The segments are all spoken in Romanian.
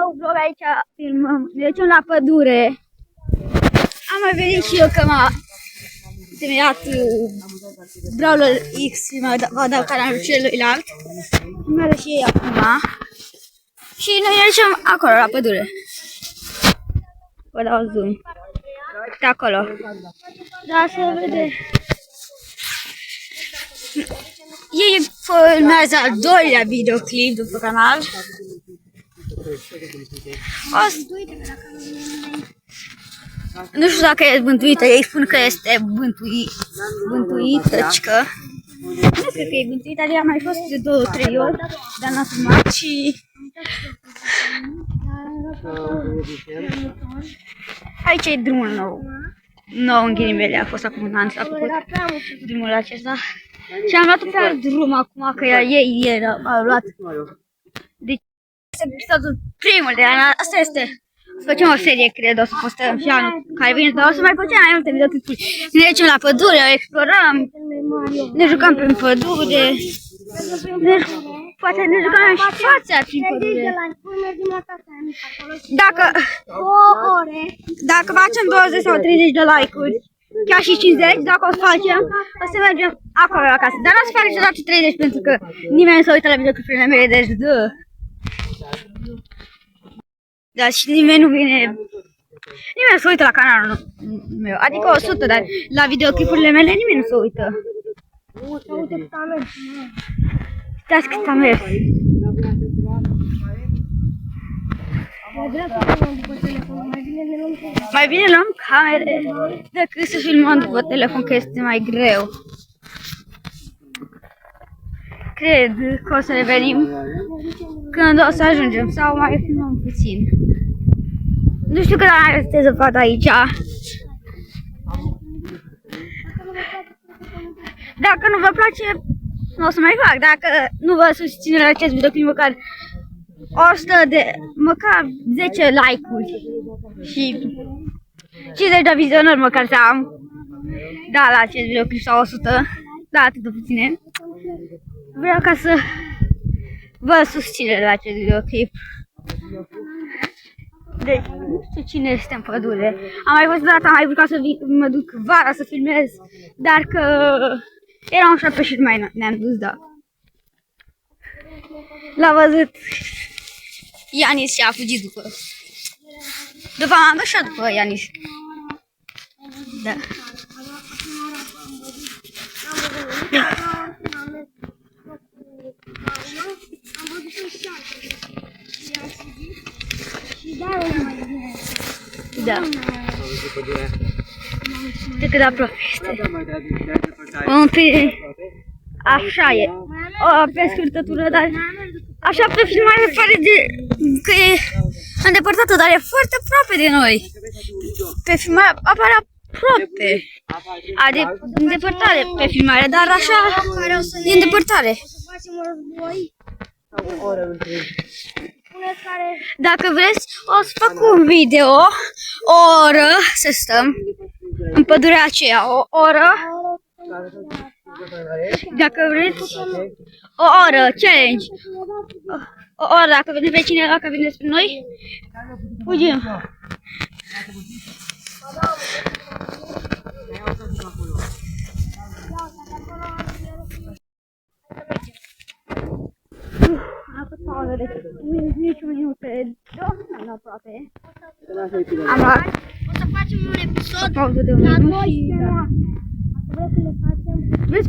nou vlog aici, filmăm, ne ducem la pădure. Am mai venit și eu că m-a terminat Brawler X și m-a dat canalul celuilalt. Mi-a și ei acum. Și noi ne ducem acolo, la pădure. Vă dau zoom. De acolo. Da, se vede. Ei filmează al doilea videoclip după canal. Nu știu dacă e bântuită, ei spun că este bântuită, cică. Nu cred că e bântuită, adică a mai fost de 2-3 ori, dar n-a filmat și... Aici e drumul nou. Nou în ghilimele, a fost acum un an, s-a făcut drumul acesta. Și am luat pe alt drum acum, că ei au luat. Deci, este episodul primul de an, asta este. O să facem o serie, cred, o să postăm și anul care vine, dar o să mai facem mai multe videoclipuri. Ne ducem la pădure, o explorăm, ne jucăm prin pădure, poate ne jucăm și fața prin pădure. Dacă facem 20 sau 30 de like-uri, chiar și 50, dacă o să facem, o să mergem acolo acasă. Dar nu o să fac niciodată 30 pentru că nimeni nu se uită la videoclipurile mele, deci dă. Dar și nimeni nu vine, nimeni nu se uită la canalul meu, adică 100, dar la videoclipurile mele nimeni nu se uită. Uitați cât am mers. Mai bine luăm camere decât să filmăm după telefon, că este mai greu. Cred că o să revenim când o să ajungem sau mai filmăm puțin. Nu știu cât mai este zăpadă aici. Dacă nu vă place, nu o să mai fac. Dacă nu vă susține la acest videoclip, măcar 100 de, măcar 10 like-uri și 50 de vizionări măcar să am. Da, la acest videoclip sau 100, da, atât de puține. Vreau ca să vă susține la acest videoclip. Deci, nu știu cine este în pădure. Am mai fost data, am mai vrut ca să mă duc vara să filmez, dar că era un șapte și mai ne-am dus, da. L-a văzut Ianis și a fugit după. După m-am dus și după Ianis. Da. Da. De cât de aproape este. Un pic. Așa e. O, pe scurtătură, dar așa pe filmare pare că e îndepărtată, dar e foarte aproape de noi. Pe filmare apare aproape. Adică îndepărtare pe filmare, dar așa e îndepărtare. Dacă vreți, o să fac un video, o oră, să stăm în pădurea aceea, o oră. Dacă vreți, o oră, challenge. O oră, dacă vede pe cineva că vine spre noi, fugim. Am făcut pauză de nici un minut, pe 2 minute aproape. Am luat. O să facem un episod Pauză de un la minut 12 și... noapte. Vreți să le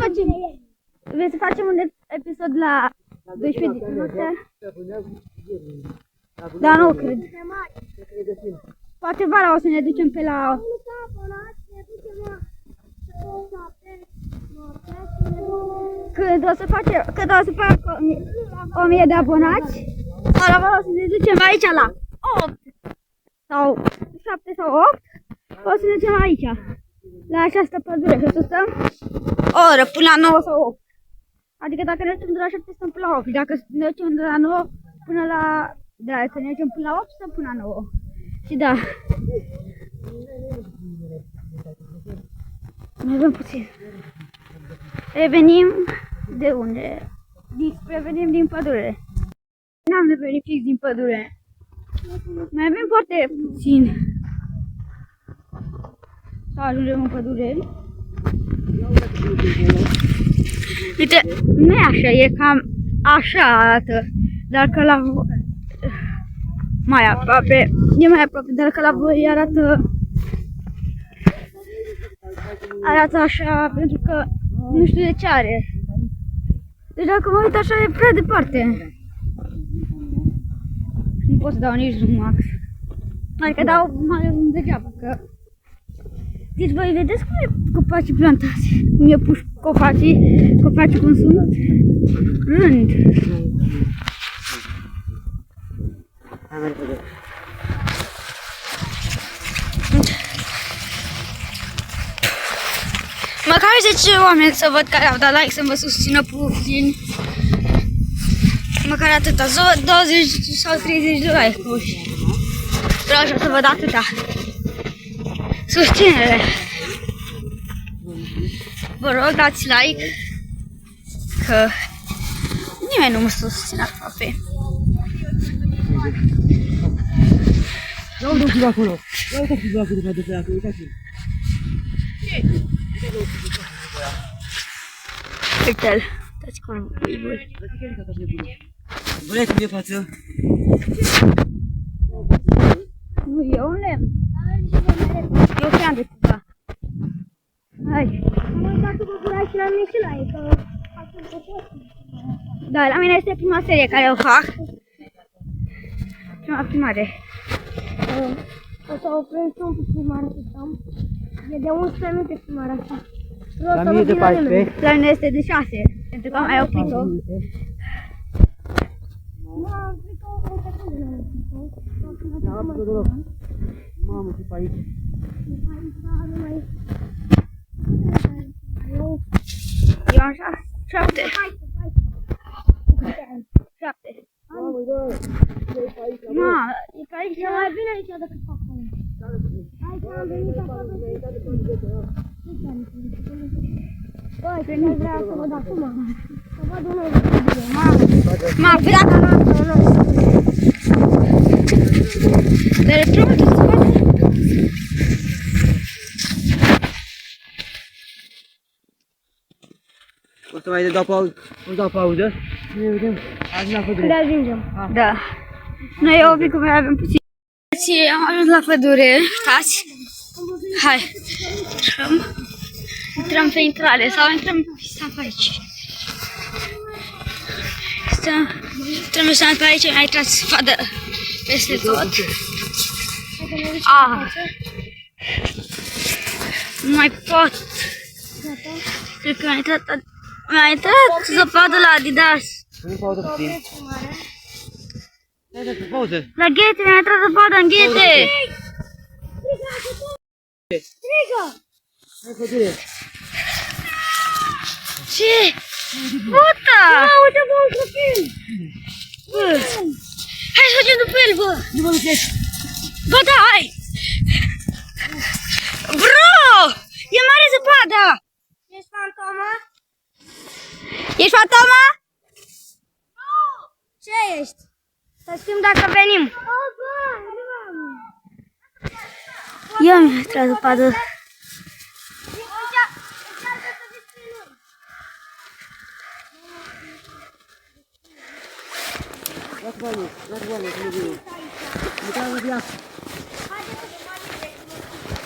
facem? Vreți să facem un episod la 12 noapte? Da, nu cred. Poate vara o să ne ducem pe la... Când o să fac 1000 de abonați, sau la vara o să ne ducem aici la 8 sau 7 sau 8, o să ne ducem aici, la această pădure, și o să stăm o oră până la 9 sau 8. Adică dacă ne ducem de la 7 stăm până la 8, dacă ne ducem de la 9 până la... Dacă ne ducem până la 8 stăm până la 9. Și da. Mai avem puțin. Revenim de unde? Revenim din pădure. N-am venit fix din pădure. Mai avem foarte puțin să ajungem în pădure. Uite, nu e așa, e cam așa arată, dar că la mai aproape, e mai aproape, dar că la voi arată așa, pentru că nu știu de ce are. Deci dacă mă uit așa e prea departe. Nu pot să dau nici zoom max. Adică dau mai degeaba, că... Deci voi vedeți cum e copacii plantați? Cum e puși copacii cum sunt? Rând. Măcar 10 oameni să văd care au dat like, să mă susțină puțin. Măcar atâta, 20 sau 30 de like-uri. Vreau așa să văd atâta. Susținere. Vă rog, dați like, că nimeni nu mă susține aproape. Ia uite-l acolo. Ia uite-l acolo de pe acolo, uitați-l. Uite-l. Uitați cum e bun. Vrei cum e față? Nu, e un lemn. E o fean de ceva. Hai. Am uitat cu gura și la mine și la ei, că facem popoții. Da, la mine este prima serie care o fac. Prima filmare. O să opresc un pic filmarea să stăm. E de 11 minute filmarea asta. La mine de 14. La mine este de 6, pentru că am mai oprit-o. Nu, am cred că o secundă nu am oprit-o. Mamă, ce pe aici. Eu am 7. 7. Ma, e pe aici. E mai bine aici decât pe acolo. Aici am venit acolo. Băi, ce nu vrea să văd acum. Să văd unul de video. Ma, păi dacă dar e trebuie să se vadă. O să mai dau pauză. Ne vedem. Azi la pădure. Când ajungem. Da. Noi e oblig că mai avem puțin. Am ajuns la pădure, stați. Hai. Intrăm pe intrare sau intrăm pe aici. Trebuie să pe aici, mai intrați să vadă peste tot. Nu mai pot. Cred că mi-a intrat zăpadă la Adidas. Nu pauză puțin. Hai să pauză. La ghete, mi-a intrat zăpadă în ghete. Strigă! Hai pădure. Ce? Puta! Uite, bă, un copil! Hai să facem după el, bă! Nu mă duceți. Bă, da, hai! Bro! E mare zăpada! Ești fantoma? Ești fantoma? Ce ești? Să știm dacă venim. Eu mi-am intrat zăpadă. Dați banii, să nu vină. Nu trebuie să ia.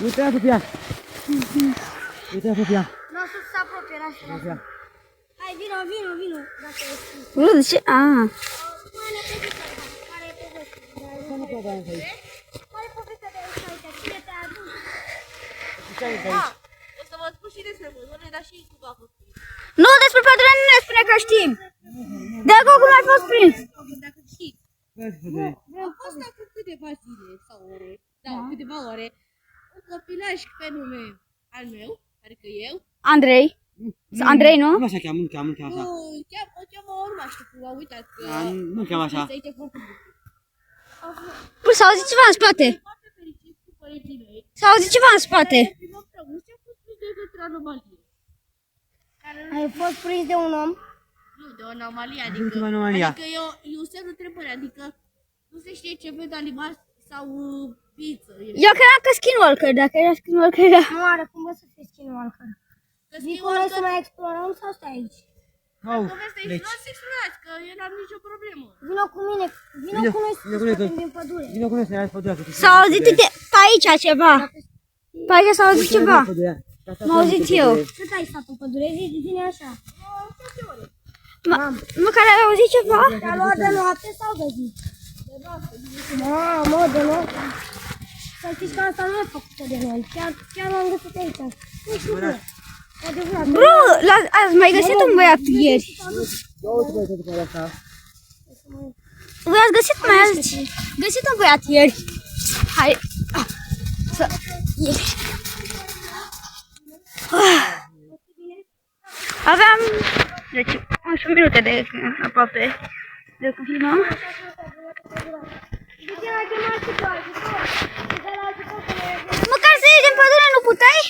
Nu trebuie să ia. Nu trebuie să ia. Nu o să se apropie, lasă. Hai, vino. Dacă ești. Nu, de ce? Care povestea de aici? Cine te-a adus? O să vă spun și despre pădure, dar și cum a fost prins. Nu, despre pădure nu ne spune că știm. De acolo cum ai fost prins? Dacă știți. Dați pădure. Am fost acum câteva zile sau ore, câteva ore, un copilaș pe nume al meu, adică eu. Andrei. Andrei, nu? Nu așa cheamă, nu cheamă așa. O cheamă urma, știu cum a uitat că... Nu cheamă așa. Aici foarte bun. Păi s-a auzit ceva în spate. Foarte fericit cu părinții mei. S-a auzit ceva în spate. Prima împreună și a fost prins de către anomalie. Ai fost prins de un om? Nu, de o anomalie, Adică anomalia. adică e un semn de întrebare, adică Nu se știe ce vede animal sau pizza. Eu credeam că Skinwalker, dacă era Skinwalker era... Nu are cum să fie Skinwalker. Că Zic cu noi să mai explorăm sau stai aici? Au, povestea e deci. luați să explorați, că eu n-am nicio problemă. Vino cu mine, vino cu noi să scoatem din pădure. Vino cu noi să ne arăți pădurea. S-a auzit pe aici ceva. Pe aici s-a auzit ceva. M-au auzit eu. Cât ai stat în pădure? Zine așa. Măcar ai auzit ceva? Te-a luat de noapte sau de zi? Mamă, de noapte. Să știți că asta nu e făcută de noi. Chiar l-am găsit aici. Nu știu bă. E adevărat. Bro, ați mai găsit un băiat ieri. Voi ați găsit mai azi? Găsit un băiat ieri. Hai. Să ieși. Aveam 11 minute de aproape de când filmăm. Măcar să ieși din pădure, nu puteai?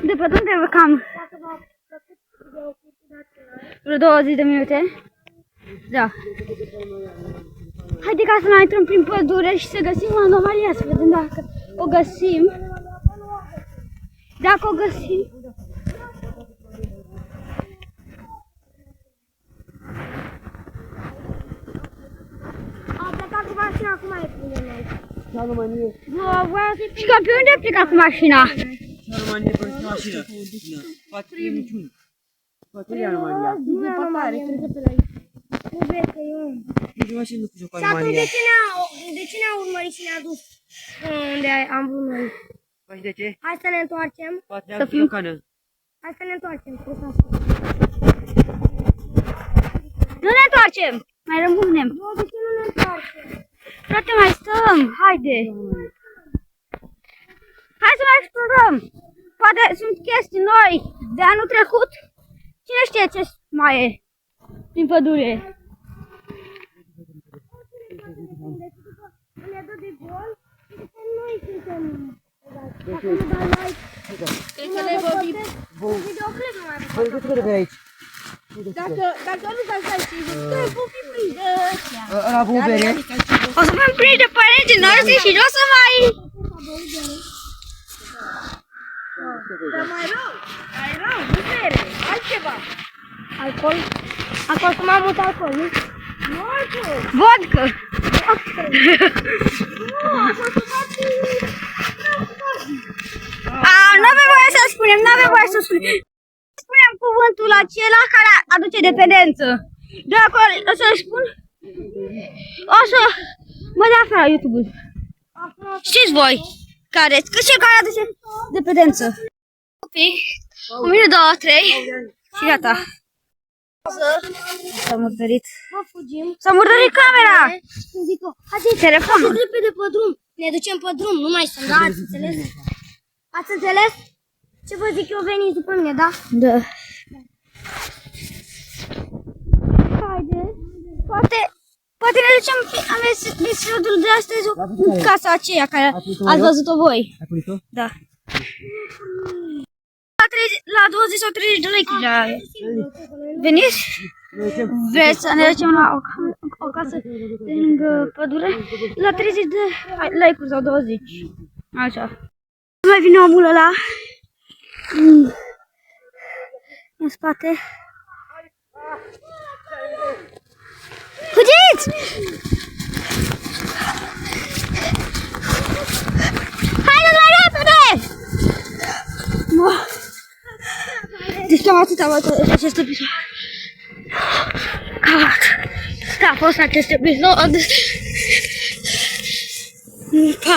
De pe unde cam vreo 20 de minute. Da. Haide ca să mai intrăm prin pădure și să găsim o anomalie, să vedem dacă o găsim. Dacă o găsim. A plecat cu mașina, acum e prin noi. Și pe unde a plecat cu mașina? România pe mașină. Poate e niciun. Poate e România. Nu e anomalie, nu se pe la aici. Nu vezi că e un... Nici mașină nu știu cu Și atunci România. de ce ne-a urmărit și ne-a dus unde am vrut noi? Păi de ce? Hai să ne întoarcem. Poate Să am fim- o cană. Hai să ne întoarcem. Nu ne întoarcem! Mai rămânem. Nu, de ce nu ne întoarcem? Frate, mai stăm! Haide! Hai să mai explorăm! Poate sunt chestii noi de anul trecut. Cine știe ce mai e prin pădure? Ne dă de gol și după noi suntem... Dacă nu dai like, Cred că ne vorbim. videoclip nu mai Păi de ce de pe aici? Dacă nu dați like și zic, vom fi prinși de ăștia. Ăla vom bere. O să mă prind de părinții noștri și nu o să mai... Dar mai rău, nu bere, altceva. alcool. Acolo să mai mult alcool, nu? Nu alcool. Vodka! Nu avem voie să spunem, nu avem voie să spunem. Spunem cuvântul acela care aduce dependență. De acolo o să spun, o să mă dea afară YouTube-ul. Știți voi care, că cel care aduce dependență. Un minut, 2, 3 și gata. S-a murdărit. Bă, fugim. S-a murdărit camera! Când zic eu, haideți, Telefonul. haideți repede pe drum. Ne ducem pe drum, nu mai stăm, da? Ați înțeles? Ați înțeles? Ce vă zic eu, veniți după mine, da? Da. Haide. Poate ne ducem am episodul de astăzi în casa aceea care ați văzut-o voi. Ai pus-o? Da. La 20 sau 30 de like la veniți? Vreți să ne ducem la o casă de lângă pădure? La 30 de like-uri sau 20. Așa. Mai vine omul ăla în spate. Fugiți! Haideți mai repede! Deci cam atât am văzut acest episod. Cam atât. Da, a fost acest episod. Pa!